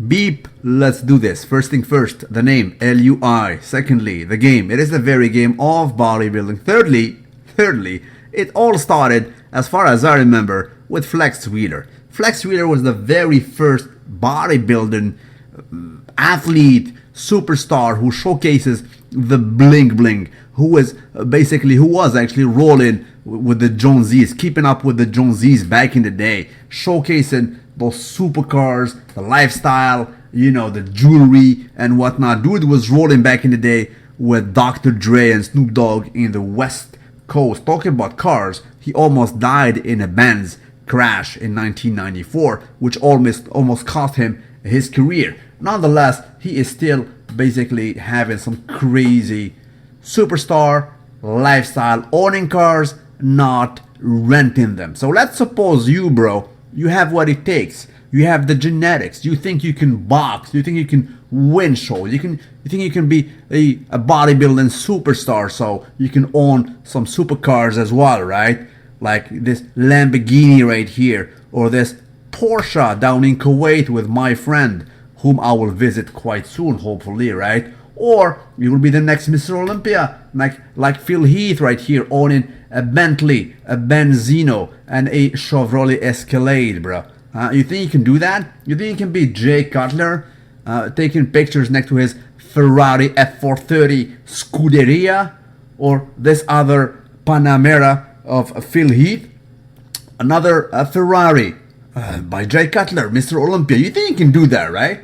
Beep, let's do this. First thing first, the name, L-U-I. Secondly, the game. It is the very game of bodybuilding. Thirdly, it all started, as far as I remember, with Flex Wheeler. Flex Wheeler was the very first bodybuilding athlete, superstar who showcases the bling bling, who was actually rolling with the Joneses, keeping up with the Joneses back in the day, showcasing those supercars, the lifestyle, the jewelry and whatnot. Dude was rolling back in the day with Dr. Dre and Snoop Dogg in the West Coast. Talking about cars, he almost died in a Benz crash in 1994, which almost cost him his career. Nonetheless, he is still basically having some crazy superstar lifestyle, owning cars, not renting them. So let's suppose you, bro, you have what it takes. You have the genetics. You think you can box. You think you can win shows. You think you can be a bodybuilding superstar. So you can own some supercars as well, right? Like this Lamborghini right here, or this Porsche down in Kuwait with my friend, whom I will visit quite soon, hopefully, right? Or you will be the next Mr. Olympia, like Phil Heath right here, owning a Bentley, a Benzino, and a Chevrolet Escalade, bro. You think you can do that? You think you can be Jay Cutler, taking pictures next to his Ferrari F430 Scuderia, or this other Panamera of Phil Heath? Another Ferrari by Jay Cutler, Mr. Olympia. You think you can do that, right?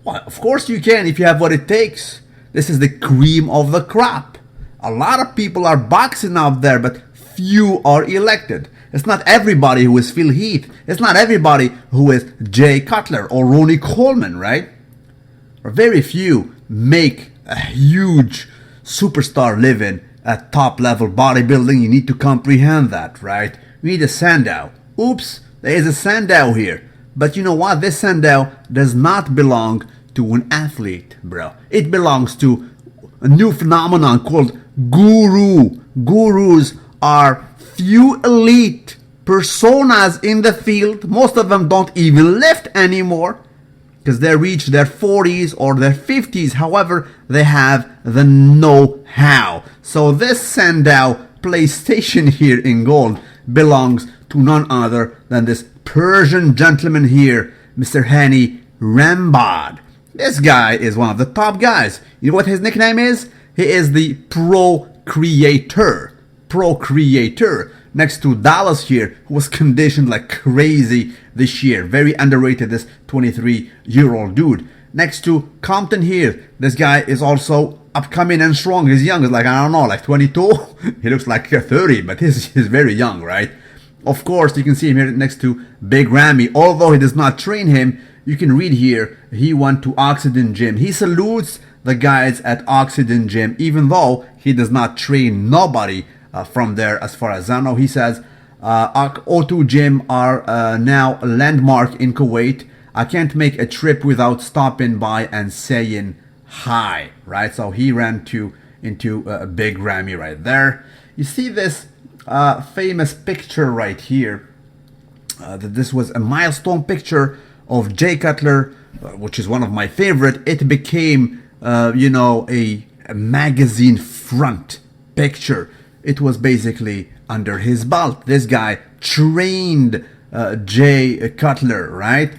Well, of course you can if you have what it takes. This is the cream of the crop. A lot of people are boxing out there, but few are elected. It's not everybody who is Phil Heath. It's not everybody who is Jay Cutler or Ronnie Coleman, right? Or very few make a huge superstar living at top level bodybuilding. You need to comprehend that, right? You need a Sandow. Oops, there is a Sandow here. But you know what? This Sandow does not belong to an athlete, bro. It belongs to a new phenomenon called guru. Gurus are few elite personas in the field. Most of them don't even lift anymore because they reach their 40s or their 50s. However, they have the know-how. So this Sandow PlayStation here in gold belongs to none other than this Persian gentleman here, Mr. Hani Rambad. This guy is one of the top guys. You know what his nickname is? He is the Procreator. Procreator. Next to Dallas here, who was conditioned like crazy this year. Very underrated, this 23-year-old dude. Next to Compton here, this guy is also upcoming and strong. He's young. He's like, I don't know, like 22? He looks like 30, but he's very young, right? Of course, you can see him here next to Big Ramy. Although he does not train him, you can read here, he went to Oxygen Gym. He salutes the guys at Oxygen Gym, even though he does not train nobody from there as far as I know. He says, O2 Gym are now a landmark in Kuwait. I can't make a trip without stopping by and saying hi, right? So he ran into Big Ramy right there. You see this famous picture right here, that this was a milestone picture of Jay Cutler, which is one of my favorite. It became, a magazine front picture. It was basically under his belt. This guy trained Jay Cutler, right?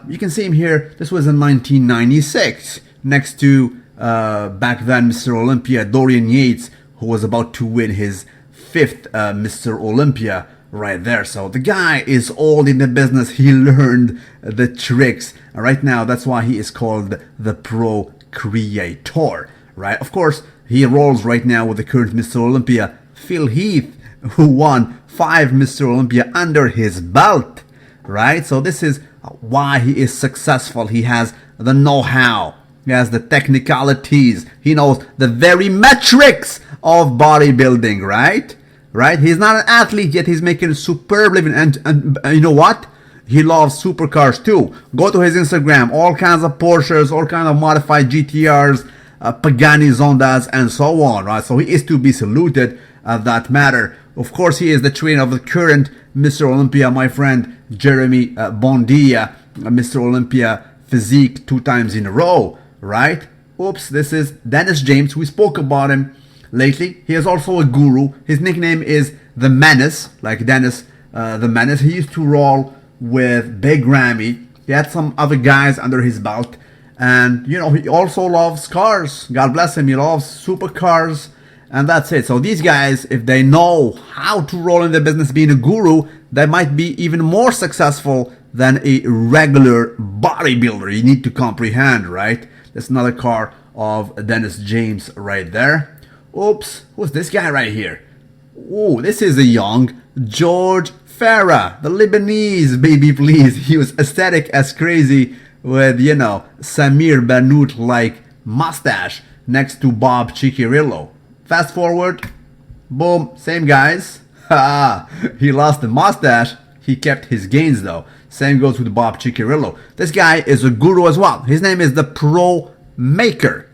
You can see him here. This was in 1996, next to back then Mr. Olympia Dorian Yates, who was about to win his 5th Mr. Olympia right there. So the guy is old in the business. He learned the tricks. Right now, that's why he is called the Procreator, right? Of course, he rolls right now with the current Mr. Olympia, Phil Heath, who won 5 Mr. Olympia under his belt, right? So this is why he is successful. He has the know-how. He has the technicalities. He knows the very metrics of bodybuilding, right? Right? He's not an athlete yet. He's making a superb living. And you know what? He loves supercars too. Go to his Instagram. All kinds of Porsches, all kinds of modified GTRs, Pagani Zondas, and so on, right? So he is to be saluted at that matter. Of course, he is the trainer of the current Mr. Olympia, my friend Jeremy Bondia, Mr. Olympia physique 2 times in a row, right? Oops, this is Dennis James. We spoke about him lately. He is also a guru. His nickname is The Menace, like Dennis the Menace. He used to roll with Big Ramy. He had some other guys under his belt. And, you know, he also loves cars. God bless him. He loves supercars. And that's it. So these guys, if they know how to roll in the business being a guru, they might be even more successful than a regular bodybuilder. You need to comprehend, right? That's another car of Dennis James right there. Oops, who's this guy right here? Oh, this is a young George Farah, the Lebanese, baby please. He was aesthetic as crazy with, you know, Samir Banout-like mustache next to Bob Ciccirillo. Fast forward, boom, same guys. He lost the mustache, he kept his gains though. Same goes with Bob Ciccirillo. This guy is a guru as well. His name is the Pro Maker.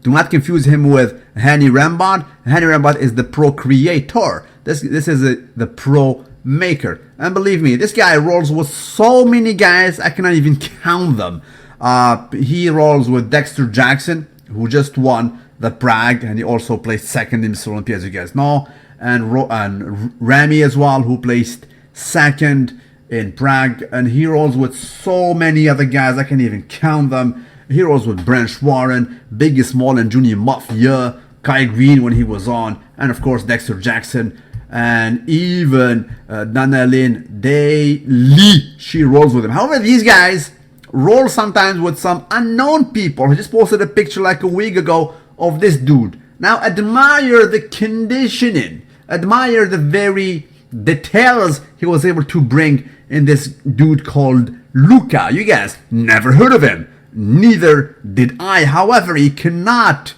Do not confuse him with Hani Rambod. Hani Rambod is the Pro Creator. This is the Pro Maker. And believe me, this guy rolls with so many guys, I cannot even count them. He rolls with Dexter Jackson, who just won the Prague, and he also placed second in Mr. Olympia, as you guys know. And Ramy as well, who placed second in Prague. And he rolls with so many other guys, I can't even count them. He rolls with Branch Warren, Biggie Small and Junior Mafia, Kai Green when he was on, and of course Dexter Jackson, and even Danelin Day Lee. She rolls with him. However, these guys roll sometimes with some unknown people. I just posted a picture like a week ago of this dude. Now admire the conditioning. Admire the very details he was able to bring in this dude called Luca. You guys never heard of him. Neither did I. However, you cannot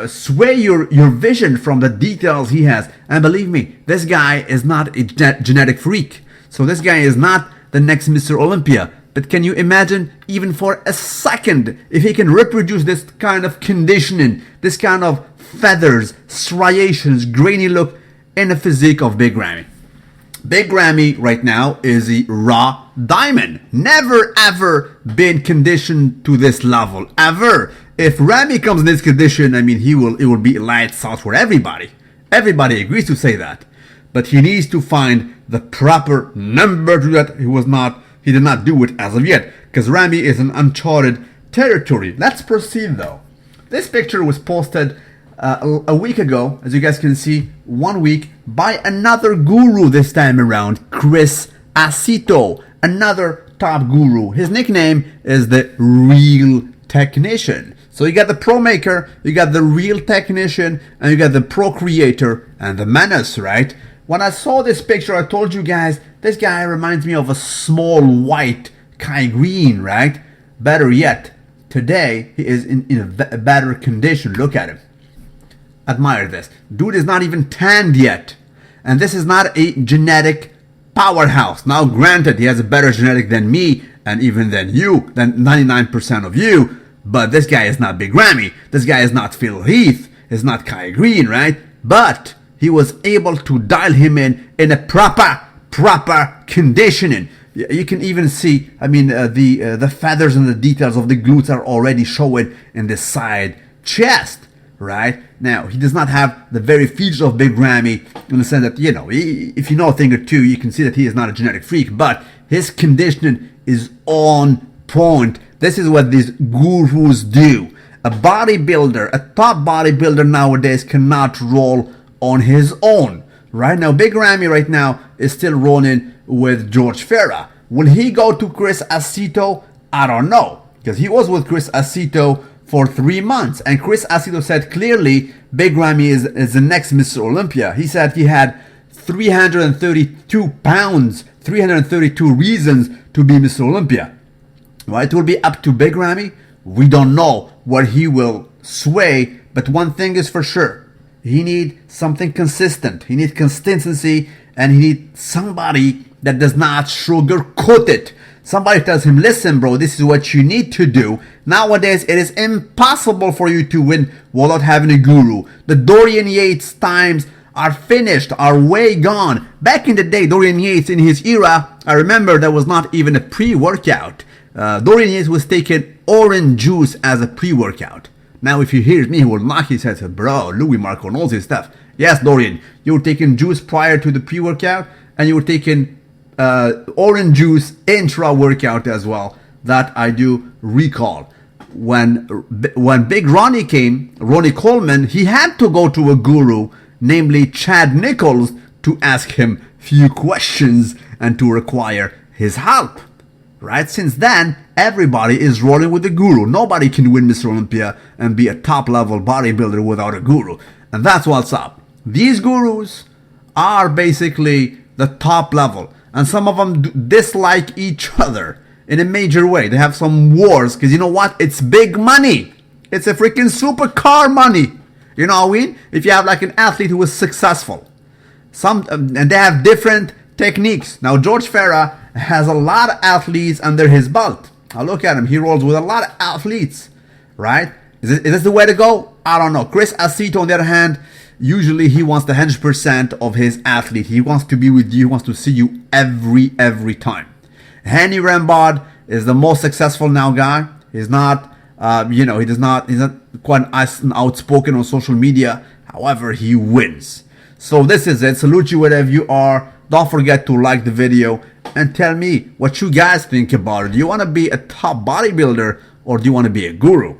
sway your vision from the details he has. And believe me, this guy is not a genetic freak. So this guy is not the next Mr. Olympia. But can you imagine, even for a second, if he can reproduce this kind of conditioning, this kind of feathers, striations, grainy look in the physique of Big Ramy? Big Ramy right now is a raw diamond. Never ever been conditioned to this level, ever. If Ramy comes in this condition, I mean, it will be lights out for everybody. Everybody agrees to say that. But he needs to find the proper number to that. He did not do it as of yet, because Ramy is an uncharted territory. Let's proceed though. This picture was posted a week ago, as you guys can see, 1 week, by another guru this time around, Chris Acito, another top guru. His nickname is the Real Technician. So you got the Pro Maker, you got the Real Technician, and you got the Pro Creator and the Menace, right? When I saw this picture, I told you guys, this guy reminds me of a small white Kai Green, right? Better yet, today he is in a better condition. Look at him. Admire this. Dude is not even tanned yet. And this is not a genetic powerhouse. Now granted, he has a better genetic than me, and even than you, than 99% of you. But this guy is not Big Ramy. This guy is not Phil Heath. He's not Kai Green, right? But he was able to dial him in a proper conditioning. You can even see, I mean, the feathers and the details of the glutes are already showing in the side chest, right? Now, he does not have the very features of Big Ramy in the sense that, you know, if you know a thing or two, you can see that he is not a genetic freak, but his conditioning is on point. This is what these gurus do. A bodybuilder, a top bodybuilder nowadays cannot roll on his own. Right now, Big Ramy right now is still rolling with George Farah. Will he go to Chris Acito? I don't know, because he was with Chris Acito for 3 months, and Chris Acito said clearly Big Ramy is the next Mr. Olympia. He said he had 332 pounds, 332 reasons to be Mr. Olympia. Right? It will be up to Big Ramy. We don't know what he will sway, but one thing is for sure. He needs something consistent. He needs consistency, and he needs somebody that does not sugarcoat it. Somebody tells him, listen, bro, this is what you need to do. Nowadays, it is impossible for you to win without having a guru. The Dorian Yates times are finished, are way gone. Back in the day, Dorian Yates, in his era, I remember there was not even a pre-workout. Dorian Yates was taking orange juice as a pre-workout. Now if he hears me, he will knock his head and say, bro, luimarco knows his stuff. Yes, Dorian, you were taking juice prior to the pre-workout, and you were taking orange juice intra-workout as well. That I do recall. When Big Ronnie came, Ronnie Coleman, he had to go to a guru, namely Chad Nichols, to ask him few questions and to require his help. Right? Since then, everybody is rolling with the guru. Nobody can win Mr. Olympia and be a top-level bodybuilder without a guru. And that's what's up. These gurus are basically the top level. And some of them dislike each other in a major way. They have some wars because you know what? It's big money. It's a freaking supercar money. You know what I mean? If you have like an athlete who is successful, and they have different techniques. Now George Farah has a lot of athletes under his belt. Now look at him. He rolls with a lot of athletes, right? Is this the way to go? I don't know. Chris Aceto, on the other hand, usually he wants the 100% of his athlete. He wants to be with you. He wants to see you every time. Henny Rambod is the most successful now guy. He's not, he's not quite outspoken on social media. However, he wins. So this is it. Salute you wherever you are. Don't forget to like the video and tell me what you guys think about it. Do you want to be a top bodybuilder or do you want to be a guru?